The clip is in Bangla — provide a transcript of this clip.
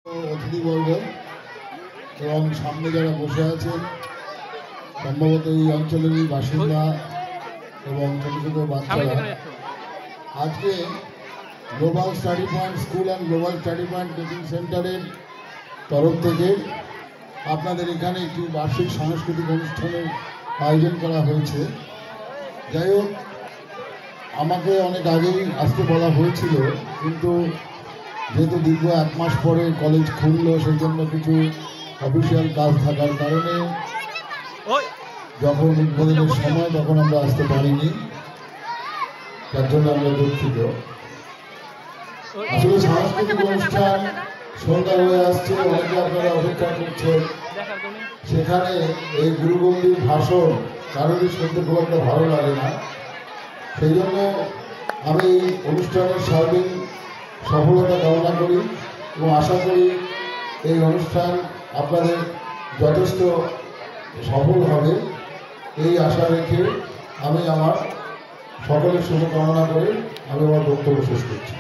অতিথিবর্গ এবং সামনে যারা বসে আছেন সম্ভবত এই অঞ্চলেরই বাসিন্দা এবং ছোটো ছোটো বাচ্চারা, আজকে global study point school and global study point coaching সেন্টারের তরফ থেকে আপনাদের এখানে একটি বার্ষিক সাংস্কৃতিক অনুষ্ঠানের আয়োজন করা হয়েছে। যাই হোক, আমাকে অনেক আগেই আসতে বলা হয়েছিল, কিন্তু যেহেতু দীর্ঘ 1 মাস পরে কলেজ খুললো, সেই জন্য কিছু অফিসিয়াল কাজ থাকার কারণে যখন উদ্বোধনের সময় তখন আমরা আসতে পারিনি, তার জন্য আমরা দুঃখিত। আসলে সাংস্কৃতিক অনুষ্ঠান সন্ধ্যা হয়ে আসছে, অনেকে আপনারা অপেক্ষা করছেন। সেখানে এই গুরুগম্ভীর ভাষণ কারোরই শুনতে খুব একটা ভালো লাগে না। সেই জন্য আমি এই অনুষ্ঠানের সার্বিক সফলতা কামনা করি এবং আশা করি এই অনুষ্ঠান আপনাদের যথেষ্ট সফল হবে, এই আশা রেখে আমি আমার সকলের শুভকামনা করে আমি আমার বক্তব্য শেষ করছি।